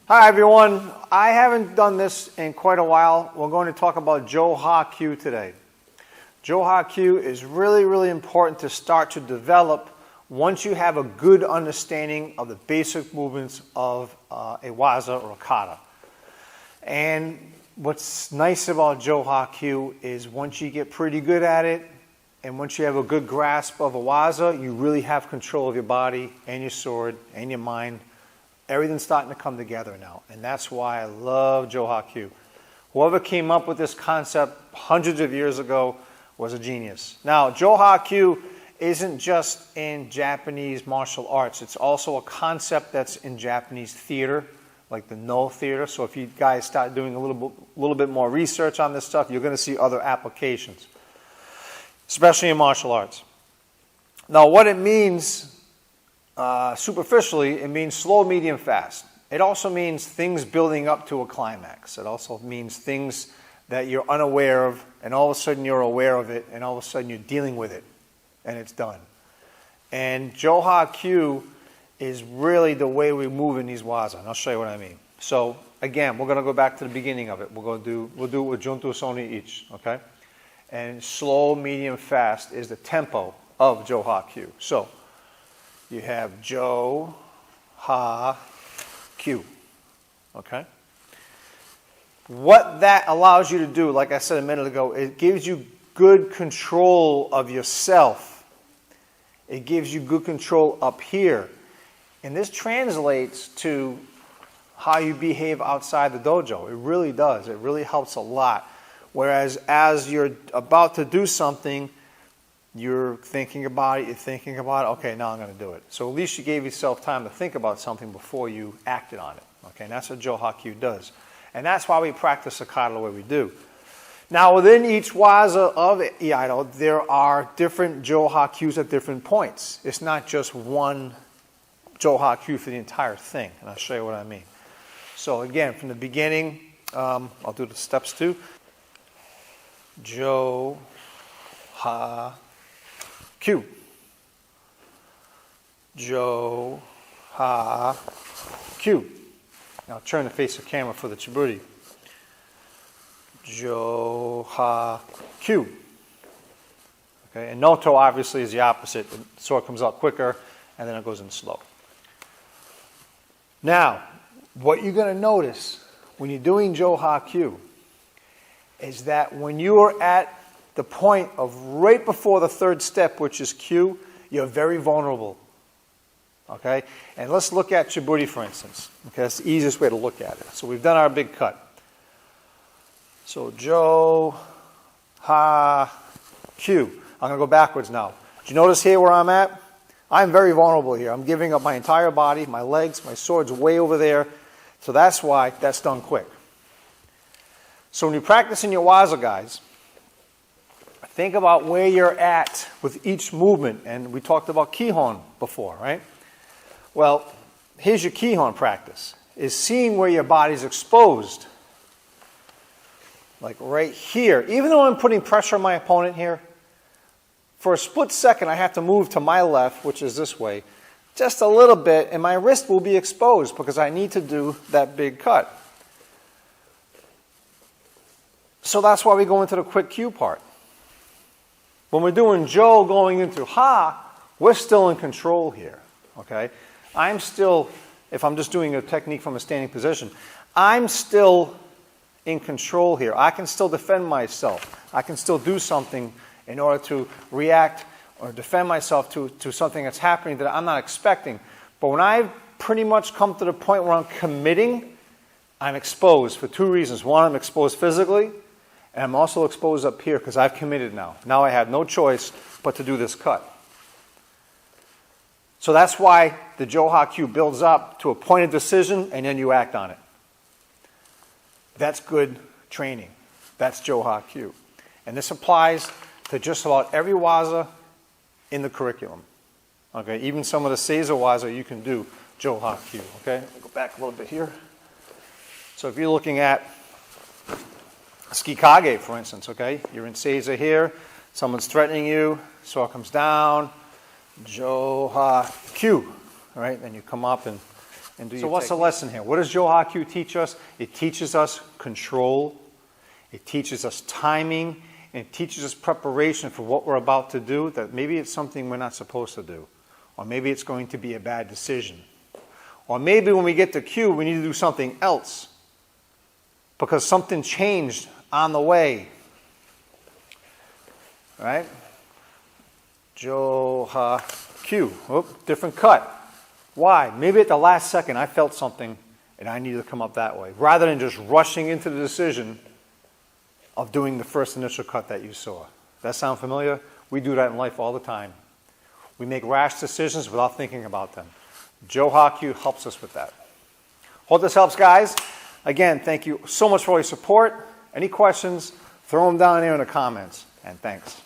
Hi everyone, I haven't done this in quite a while. We're going to talk about Joha Q today. Joha Q is really important to start to develop once you have a good understanding of the basic movements of a waza or a kata. And what's nice about Joha Q is once you get pretty good at it, and once you have a good grasp of a waza, you really have control of your body and your sword and your mind. Everything's starting to come together now, and that's why I love Joha Q. Whoever came up with this concept hundreds of years ago was a genius. Now, Joha Q isn't just in Japanese martial arts. It's also a concept that's in Japanese theater, like the No theater. So if you guys start doing a little bit more research on this stuff, you're going to see other applications, especially in martial arts. Now, what it means superficially, it means slow, medium, fast. It also means things building up to a climax. It also means things that you're unaware of, and all of a sudden you're aware of it, and all of a sudden you're dealing with it, and it's done. And Joha Q is really the way we move in these waza, and I'll show you what I mean. So again, we're going to go back to the beginning of it. We'll do it with Junto Soni each, okay? And slow, medium, fast is the tempo of Joha Q. So you have Jo, Ha, Q, okay? What that allows you to do, like I said a minute ago, it gives you good control of yourself. It gives you good control up here. And this translates to how you behave outside the dojo. It really does. It really helps a lot. Whereas as you're about to do something, you're thinking about it, okay, now I'm going to do it. So at least you gave yourself time to think about something before you acted on it. Okay, and that's what Joha Q does. And that's why we practice the kata the way we do. Now within each waza of Iaido, there are different Joha Qs at different points. It's not just one Joha Q for the entire thing. And I'll show you what I mean. So again, from the beginning, I'll do the steps too. Jo, Ha, Q. Jo, Ha, Q. Now turn to face the camera for the Chiburi. Jo, Ha, Q. Okay, and Noto obviously is the opposite. The sword comes out quicker and then it goes in slow. Now, what you're going to notice when you're doing Joha Q is that when you are at the point of right before the third step, which is Q, you're very vulnerable. Okay? And let's look at Chiburi, for instance. Okay, that's the easiest way to look at it. So we've done our big cut. So Jo, Ha, Q. I'm going to go backwards now. Do you notice here where I'm at? I'm very vulnerable here. I'm giving up my entire body, my legs, my sword's way over there. So that's why that's done quick. So when you're practicing your waza, guys, think about where you're at with each movement. And we talked about kihon before, right? Well, here's your kihon practice, is seeing where your body's exposed. Like right here. Even though I'm putting pressure on my opponent here, for a split second I have to move to my left, which is this way, just a little bit, and my wrist will be exposed because I need to do that big cut. So that's why we go into the quick Q part. When we're doing Jo going into Ha, we're still in control here, okay? I'm still, if I'm just doing a technique from a standing position, I'm still in control here. I can still defend myself. I can still do something in order to react or defend myself to something that's happening that I'm not expecting. But when I've pretty much come to the point where I'm committing, I'm exposed for two reasons. One, I'm exposed physically, and I'm also exposed up here because I've committed now. Now I have no choice but to do this cut. So that's why the Joha Q builds up to a point of decision and then you act on it. That's good training. That's Joha Q. And this applies to just about every waza in the curriculum. Okay, even some of the Seiza waza you can do Joha Q. Okay, I'll go back a little bit here. So if you're looking at Skikage, for instance, okay? You're in Seiza here, someone's threatening you, sword comes down, Joha Q, all right? Then you come up and And do so what's the lesson here? What does Joha Q teach us? It teaches us control. It teaches us timing. And it teaches us preparation for what we're about to do, that maybe it's something we're not supposed to do. Or maybe it's going to be a bad decision. Or maybe when we get to Q, we need to do something else because something changed on the way. Right? Joha Q. Oop, different cut. Why? Maybe at the last second I felt something and I needed to come up that way, rather than just rushing into the decision of doing the first initial cut that you saw. Does that sound familiar? We do that in life all the time. We make rash decisions without thinking about them. Joha Q helps us with that. Hope this helps, guys. Again, thank you so much for all your support. Any questions, throw them down here in the comments. And thanks.